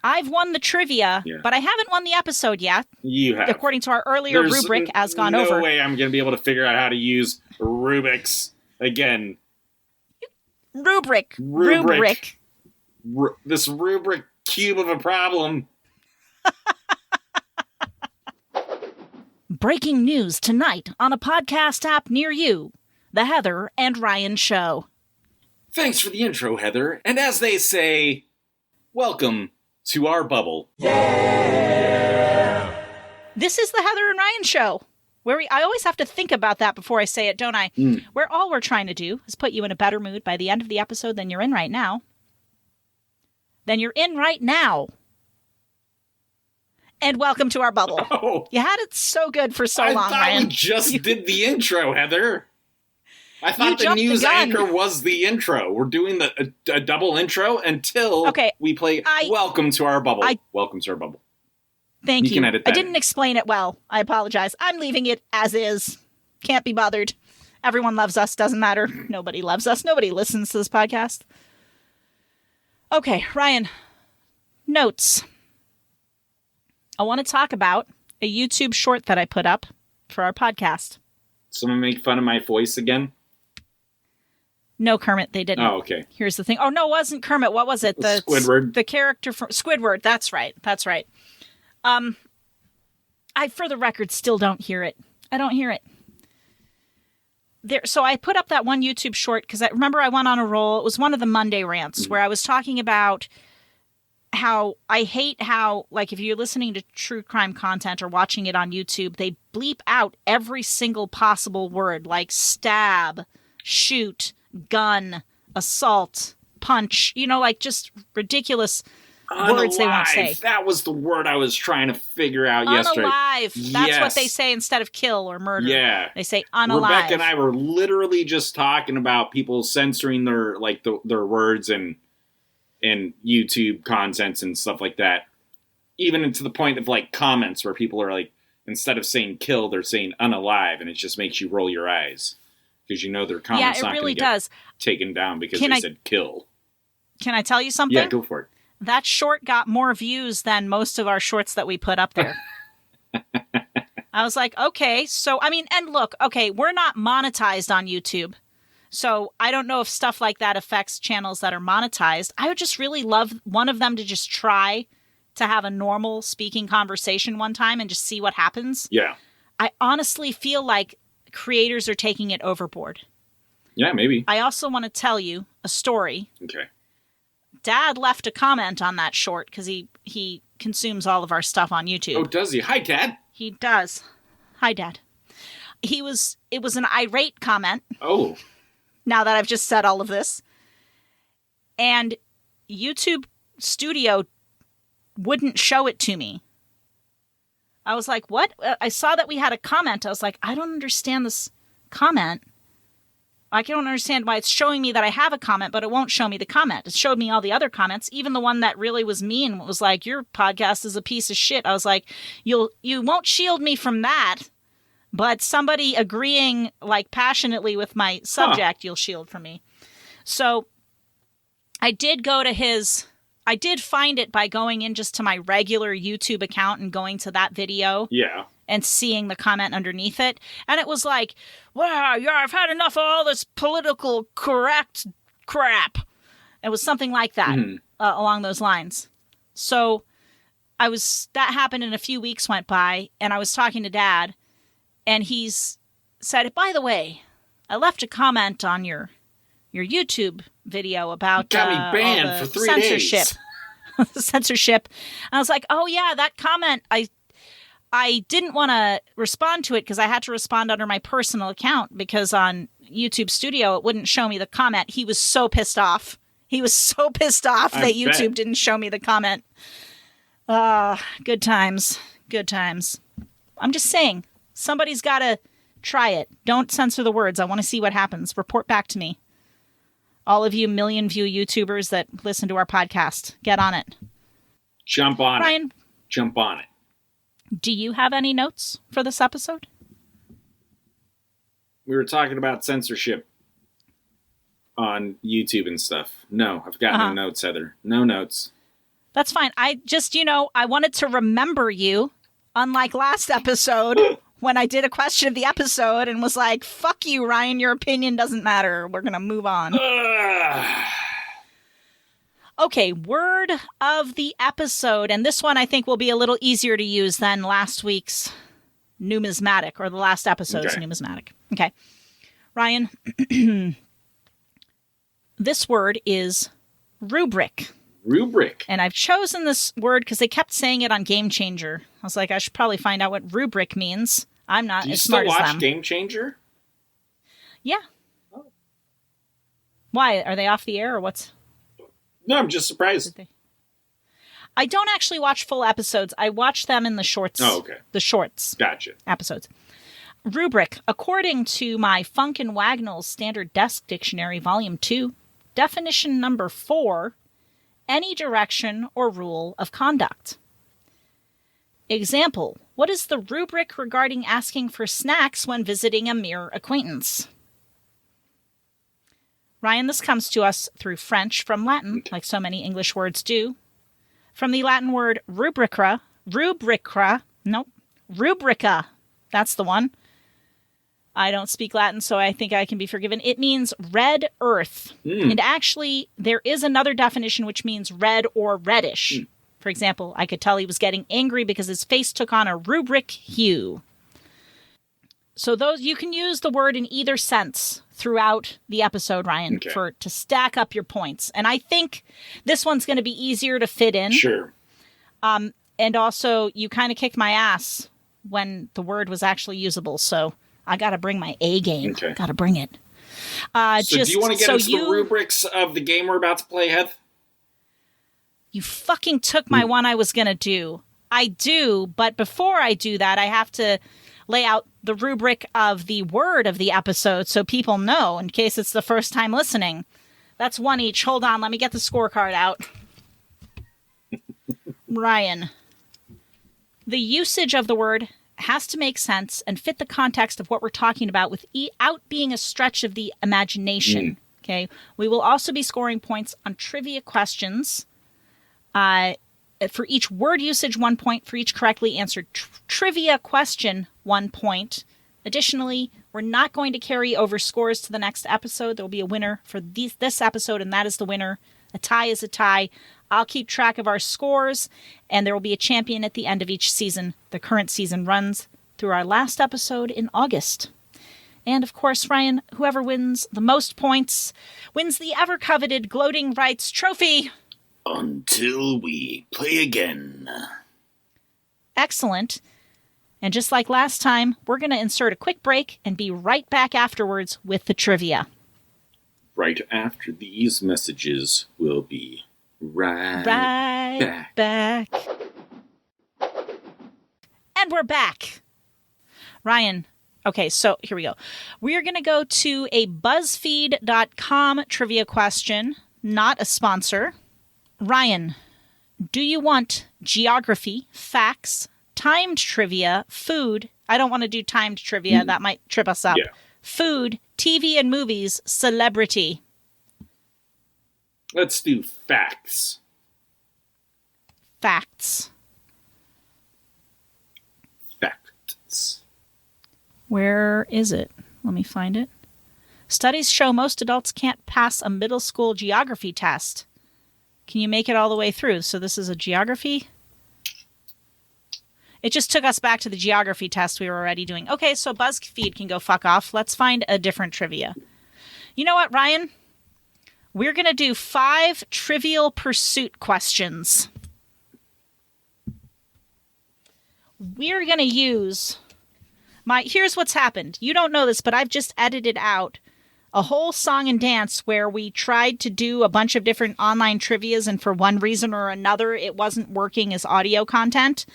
I've won the trivia, but I haven't won the episode yet. You have. According to our earlier rubric, as gone over. No way I'm going to be able to figure out how to use Rubik's again. Rubric. This rubric cube of a problem. Breaking news tonight on a podcast app near you. The Heather and Ryan Show. Thanks for the intro, Heather. And as they say, welcome to our bubble. Yeah! This is the Heather and Ryan Show, where I always have to think about that before I say it, don't I? Where all we're trying to do is put you in a better mood by the end of the episode than you're in right now. And welcome to our bubble. Oh. You had it so good for so long, Ryan. I thought we just did the intro, Heather. I thought the news anchor was the intro. We're doing a double intro until we play Welcome to Our Bubble. Welcome to Our Bubble. Thank you. Can edit that. I didn't explain it well. I apologize. I'm leaving it as is. Can't be bothered. Everyone loves us. Doesn't matter. Nobody loves us. Nobody listens to this podcast. Okay, Ryan. Notes. I want to talk about a YouTube short that I put up for our podcast. Someone make fun of my voice again? No, Kermit, they didn't. Oh, okay. Here's the thing. Oh, no, it wasn't Kermit. What was it? Squidward. The character from Squidward. That's right. I, for the record, still don't hear it. I don't hear it. So I put up that one YouTube short because I remember I went on a roll. It was one of the Monday rants where I was talking about how I hate how, like, if you're listening to true crime content or watching it on YouTube, they bleep out every single possible word, like stab, shoot, gun, assault, punch, like just ridiculous words they won't say. That was the word I was trying to figure out yesterday. Unalive. That's what they say instead of kill or murder. Yeah. They say unalive. Rebecca and I were literally just talking about people censoring their their words and YouTube contents and stuff like that. Even to the point of like comments where people are like, instead of saying kill, they're saying unalive, and it just makes you roll your eyes. Because their comments not going to get taken down because they said kill. Can I tell you something? Yeah, go for it. That short got more views than most of our shorts that we put up there. I was like, okay, so, and look, okay, we're not monetized on YouTube. So I don't know if stuff like that affects channels that are monetized. I would just really love one of them to just try to have a normal speaking conversation one time and just see what happens. Yeah. I honestly feel like creators are taking it overboard. Yeah, maybe. I also want to tell you a story. Okay. Dad left a comment on that short because he consumes all of our stuff on YouTube. Oh, does he? Hi, Dad. He does. Hi, Dad. It was an irate comment. Oh. Now that I've just said all of this. And YouTube Studio wouldn't show it to me. I was like, what? I saw that we had a comment. I was like, I don't understand this comment. I don't understand why it's showing me that I have a comment, but it won't show me the comment. It showed me all the other comments, even the one that really was mean. Was like, your podcast is a piece of shit. I was like, you won't shield me from that, but somebody agreeing like passionately with my subject, you'll shield from me. So I did I did find it by going in just to my regular YouTube account and going to that video. Yeah. And seeing the comment underneath it. And it was like, wow, I've had enough of all this political correct crap. It was something like that, along those lines. So that happened and a few weeks went by, and I was talking to Dad, and he's said, by the way, I left a comment on your YouTube video about got me banned for 3 censorship. Days. Censorship. And I was like, oh yeah, that comment, I didn't want to respond to it because I had to respond under my personal account because on YouTube Studio, it wouldn't show me the comment. He was so pissed off. That YouTube didn't show me the comment. Good times. Good times. I'm just saying, somebody's got to try it. Don't censor the words. I want to see what happens. Report back to me. All of you million view YouTubers that listen to our podcast, get on it. Jump on Ryan, it. Jump on it. Do you have any notes for this episode? We were talking about censorship on YouTube and stuff. No, I've got no notes, Heather. No notes. That's fine. I just, I wanted to remember you, unlike last episode when I did a question of the episode and was like, fuck you, Ryan, your opinion doesn't matter. We're going to move on. Okay, word of the episode. And this one I think will be a little easier to use than last week's numismatic, or the last episode's numismatic. Okay. Ryan, this word is rubric. Rubric. And I've chosen this word because they kept saying it on Game Changer. I was like, I should probably find out what rubric means. I'm not as smart as them. Do you still watch Game Changer? Yeah. Oh. Why? Are they off the air or what's... No, I'm just surprised. I don't actually watch full episodes. I watch them in the shorts. Oh, okay. The shorts. Gotcha. Episodes. Rubric. According to my Funk and Wagnall's Standard Desk Dictionary, Volume 2, definition number 4, any direction or rule of conduct. Example. What is the rubric regarding asking for snacks when visiting a mere acquaintance? Ryan, this comes to us through French from Latin, like so many English words do. From the Latin word rubrica, rubrica, that's the one. I don't speak Latin, so I think I can be forgiven. It means red earth. And actually, there is another definition which means red or reddish. For example, I could tell he was getting angry because his face took on a rubric hue. So those, you can use the word in either sense throughout the episode, Ryan, to stack up your points. And I think this one's going to be easier to fit in. Sure. And also, you kind of kicked my ass when the word was actually usable. So I got to bring my A game. Okay. Got to bring it. So do you want to get into the rubrics of the game we're about to play, Heath? You fucking took my one I was going to do. I do, but before I do that, I have to lay out the rubric of the word of the episode so people know in case it's the first time listening. That's one each. Hold on, let me get the scorecard out. Ryan. The usage of the word has to make sense and fit the context of what we're talking about without being a stretch of the imagination. Okay. We will also be scoring points on trivia questions. For each word usage, 1 point. For each correctly answered trivia question, 1 point. Additionally, we're not going to carry over scores to the next episode. There will be a winner for this episode, and that is the winner. A tie is a tie. I'll keep track of our scores, and there will be a champion at the end of each season. The current season runs through our last episode in August. And, of course, Ryan, whoever wins the most points wins the ever-coveted Gloating Rights Trophy. Until we play again. Excellent. And just like last time, we're going to insert a quick break and be right back afterwards with the trivia. Right after these messages, we'll be right back. And we're back. Ryan, okay, so here we go. We are going to go to a BuzzFeed.com trivia question, not a sponsor. Ryan, do you want geography, facts, timed trivia, food? I don't want to do timed trivia. That might trip us up. Yeah. Food, TV and movies, celebrity. Let's do facts. Facts. Facts. Where is it? Let me find it. Studies show most adults can't pass a middle school geography test. Can you make it all the way through? So this is a geography. It just took us back to the geography test we were already doing. Okay, so BuzzFeed can go fuck off. Let's find a different trivia. You know what, Ryan? We're going to do 5 Trivial Pursuit questions. We're going to use here's what's happened. You don't know this, but I've just edited out a whole song and dance where we tried to do a bunch of different online trivias, and for one reason or another, it wasn't working as audio content.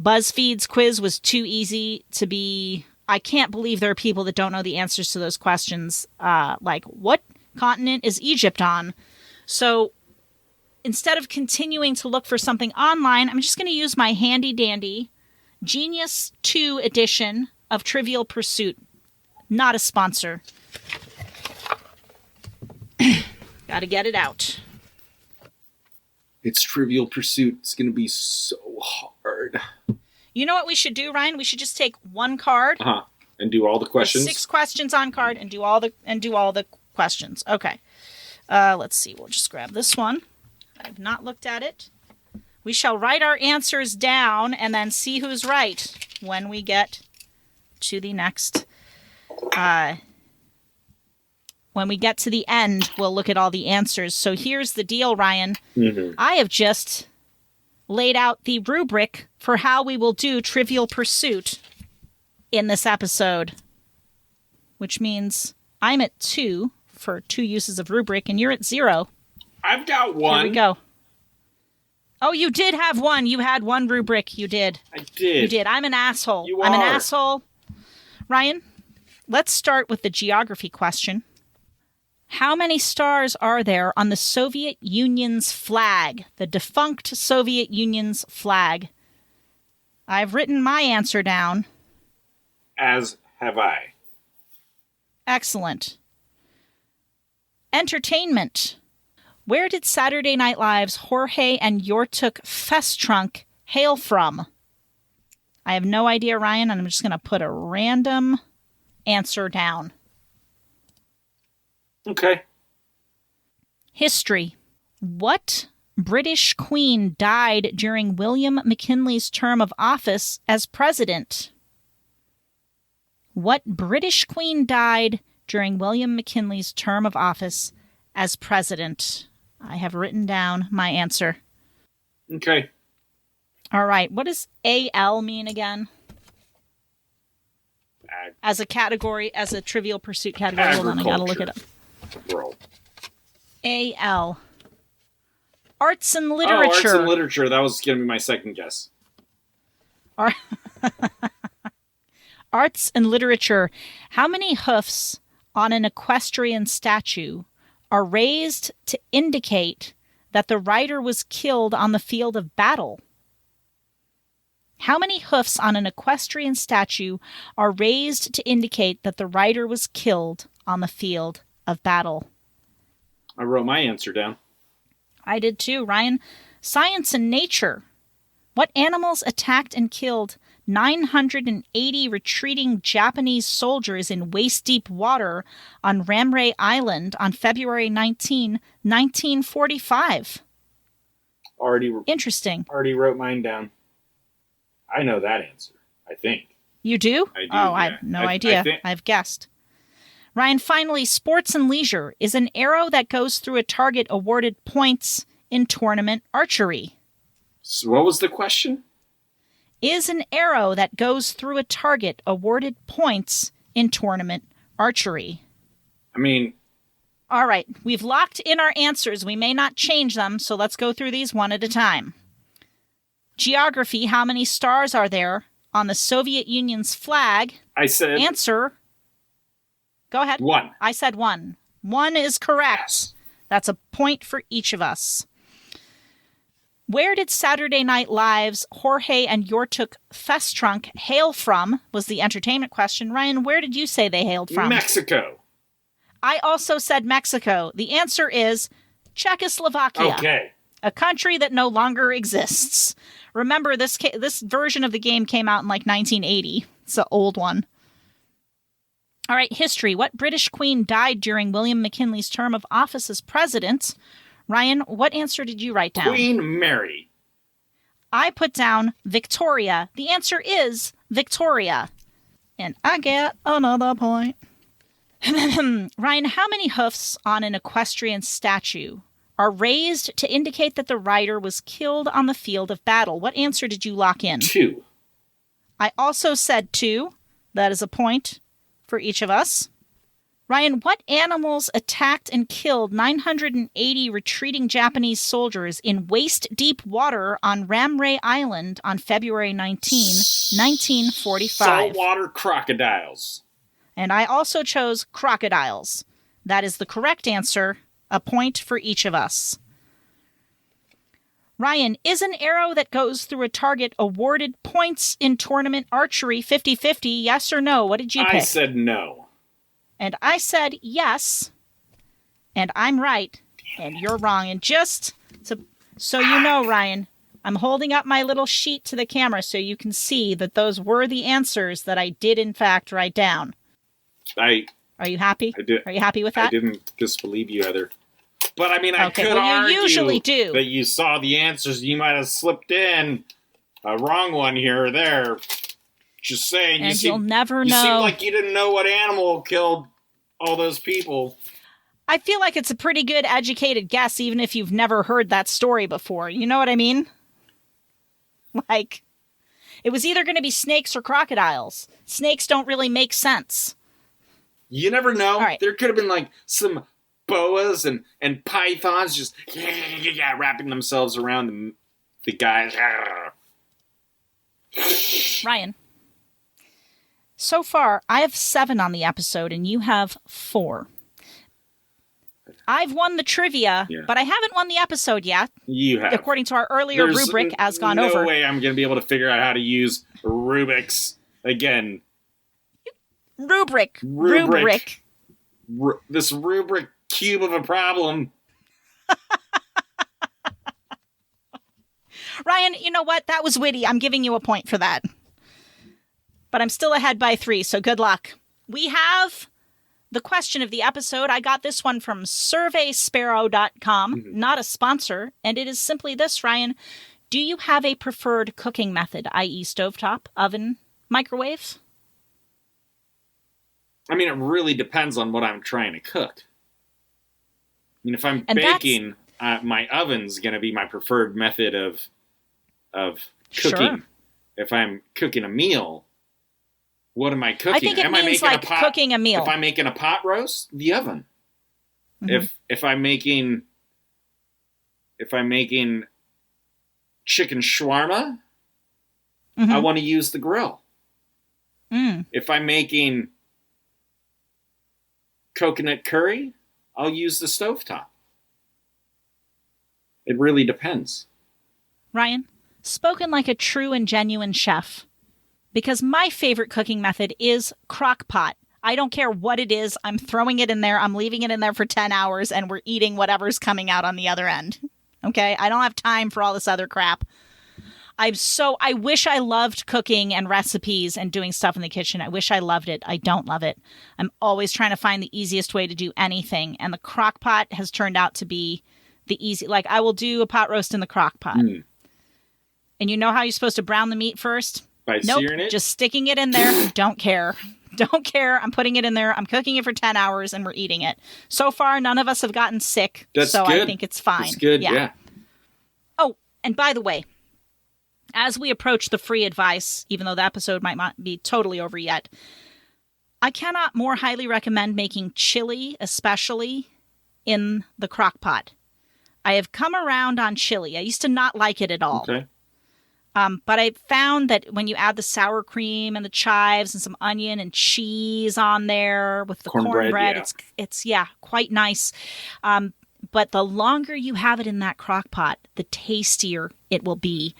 BuzzFeed's quiz was too easy to be... I can't believe there are people that don't know the answers to those questions. Like, what continent is Egypt on? So instead of continuing to look for something online, I'm just going to use my handy-dandy Genius 2 edition of Trivial Pursuit. Not a sponsor. Gotta get it out. It's Trivial Pursuit. It's going to be so hard. You know what we should do, Ryan? We should just take one card. And do all the questions. 6 questions on card and do all the questions. Okay. Let's see. We'll just grab this one. I've not looked at it. We shall write our answers down and then see who's right when we get to the next. When we get to the end, we'll look at all the answers. So here's the deal, Ryan. Mm-hmm. I have just laid out the rubric for how we will do Trivial Pursuit in this episode, which means I'm at 2 for 2 uses of rubric, and you're at 0. I've got 1. Here we go. Oh, you did have 1. You had 1 rubric. You did. I did. You did. I'm an asshole. You I'm an are. asshole. Ryan, let's start with the geography question. How many stars are there on the Soviet Union's flag, the defunct Soviet Union's flag? I've written my answer down. As have I. Excellent. Entertainment. Where did Saturday Night Live's Jorge and Yortuk Festrunk hail from? I have no idea, Ryan, and I'm just going to put a random answer down. Okay. History. What British queen died during William McKinley's term of office as president? What British queen died during William McKinley's term of office as president? I have written down my answer. Okay. All right. What does AL mean again? As a category, as a Trivial Pursuit category. Hold on, I gotta look it up. World. AL. Arts and literature. Oh, arts and literature. That was going to be my second guess. Arts and literature. How many hoofs on an equestrian statue are raised to indicate that the rider was killed on the field of battle? How many hoofs on an equestrian statue are raised to indicate that the rider was killed on the field of battle? I wrote my answer down. I did too, Ryan. Science and nature. What animals attacked and killed 980 retreating Japanese soldiers in waist-deep water on Ramrey Island on February 19, 1945? Interesting. Already wrote mine down. I know that answer, I think. You do? I do, Oh, yeah. I have no idea. I've guessed. Ryan, finally, sports and leisure. Is an arrow that goes through a target awarded points in tournament archery? So what was the question? Is an arrow that goes through a target awarded points in tournament archery? I mean... All right, we've locked in our answers. We may not change them, so let's go through these one at a time. Geography, how many stars are there on the Soviet Union's flag? I said... Answer. Go ahead. 1. I said 1. 1 is correct. Yes. That's a point for each of us. Where did Saturday Night Live's Jorge and Yortuk Festrunk hail from was the entertainment question. Ryan, where did you say they hailed from? Mexico. I also said Mexico. The answer is Czechoslovakia. Okay. A country that no longer exists. Remember, this version of the game came out in like 1980. It's an old one. All right, history. What British queen died during William McKinley's term of office as president? Ryan, what answer did you write down? Queen Mary. I put down Victoria. The answer is Victoria. And I get another point. Ryan, how many hoofs on an equestrian statue are raised to indicate that the rider was killed on the field of battle? What answer did you lock in? 2. I also said 2. That is a point for each of us. Ryan, what animals attacked and killed 980 retreating Japanese soldiers in waist-deep water on Ramrey Island on February 19, 1945? Saltwater crocodiles. And I also chose crocodiles. That is the correct answer. A point for each of us. Ryan, is an arrow that goes through a target awarded points in tournament archery 50-50? Yes or no? What did you pick? I said no. And I said yes. And I'm right. And you're wrong. And just So you know, Ryan, I'm holding up my little sheet to the camera so you can see that those were the answers that I did, in fact, write down. Are you happy? Are you happy with that? I didn't disbelieve you, Heather. But, I mean, I could you argue usually do. that you saw the answers. You might have slipped in a wrong one here or there. Just saying. And you'll never know. You seem like you didn't know what animal killed all those people. I feel like it's a pretty good educated guess, even if you've never heard that story before. You know what I mean? Like, it was either going to be snakes or crocodiles. Snakes don't really make sense. You never know. Right. There could have been, like, some boas and pythons just wrapping themselves around the guys. Ryan, so far, I have 7 on the episode, and you have 4. I've won the trivia, but I haven't won the episode yet. You have. According to our earlier rubric, as gone over. No way I'm going to be able to figure out how to use Rubik's again. Rubric. This rubric cube of a problem. Ryan, you know what? That was witty. I'm giving you a point for that. But I'm still ahead by 3, so good luck. We have the question of the episode. I got this one from surveysparrow.com, not a sponsor, and it is simply this, Ryan. Do you have a preferred cooking method, i.e. stovetop, oven, microwave? I mean, it really depends on what I'm trying to cook. I mean, if I'm baking, my oven's going to be my preferred method of cooking. Sure. If I'm cooking a meal, what am I cooking? I think it means like cooking a meal. If I'm making a pot roast, the oven. Mm-hmm. If I'm making chicken shawarma, I want to use the grill. If I'm making coconut curry, I'll use the stovetop. It really depends. Ryan, spoken like a true and genuine chef. Because my favorite cooking method is crock pot. I don't care what it is. I'm throwing it in there. I'm leaving it in there for 10 hours, and we're eating whatever's coming out on the other end. Okay? I don't have time for all this other crap. I wish I loved cooking and recipes and doing stuff in the kitchen. I wish I loved it. I don't love it. I'm always trying to find the easiest way to do anything. And the crock pot has turned out to be the easy. Like, I will do a pot roast in the crock pot. And you know how you're supposed to brown the meat first? By searing it? Just sticking it in there. Don't care. Don't care. I'm putting it in there. I'm cooking it for 10 hours and we're eating it. So far, none of us have gotten sick. That's so good. I think it's fine. That's good, yeah. Oh, and by the way, as we approach the free advice, even though the episode might not be totally over yet, I cannot more highly recommend making chili, especially in the crock pot. I have come around on chili. I used to not like it at all. Okay. But I found that when you add the sour cream and the chives and some onion and cheese on there with the cornbread, it's quite nice. But the longer you have it in that crock pot, the tastier it will be.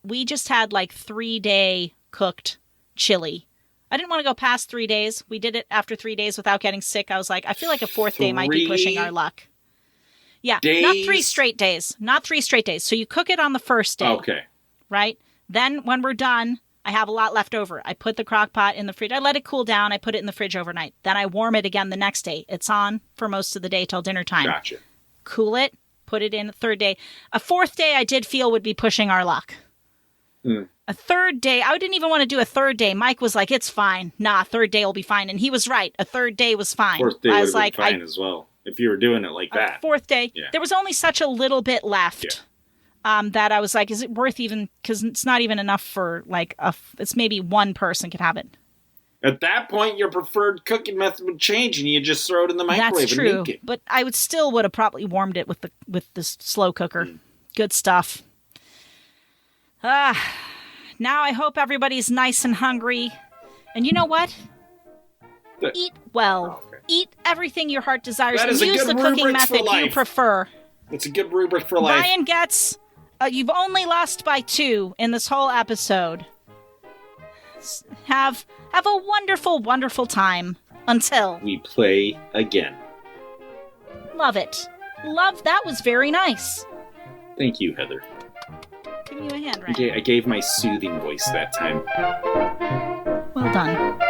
We just had like 3-day cooked chili. I didn't want to go past 3 days. We did it after 3 days without getting sick. I was like, I feel like a 4th day might be pushing our luck. Yeah, not 3 straight days. Not 3 straight days. So you cook it on the first day. Okay. Right? Then when we're done, I have a lot left over. I put the crock pot in the fridge. I let it cool down. I put it in the fridge overnight. Then I warm it again the next day. It's on for most of the day till dinner time. Gotcha. Cool it. Put it in a 3rd day. A 4th day I did feel would be pushing our luck. A 3rd day, I didn't even want to do a 3rd day. Mike was like, it's fine. Nah, 3rd day will be fine. And he was right. A 3rd day was fine. 4th day would have been fine as well, if you were doing it like that. 4th day, there was only such a little bit left. Yeah. That I was like, is it worth even, because it's not even enough for like, it's maybe one person could have it. At that point, your preferred cooking method would change and you just throw it in the microwave. That's true, and make it. But I would have probably warmed it with the slow cooker. Good stuff. Now I hope everybody's nice and hungry. And you know what? Eat well. Oh, okay. Eat everything your heart desires and use the cooking method you prefer. It's a good rubric for life. Ryan gets... you've only lost by 2 in this whole episode. Have a wonderful, wonderful time until we play again. Love it. That was very nice. Thank you, Heather. Give you a hand, Ryan. I gave my soothing voice that time. Well done.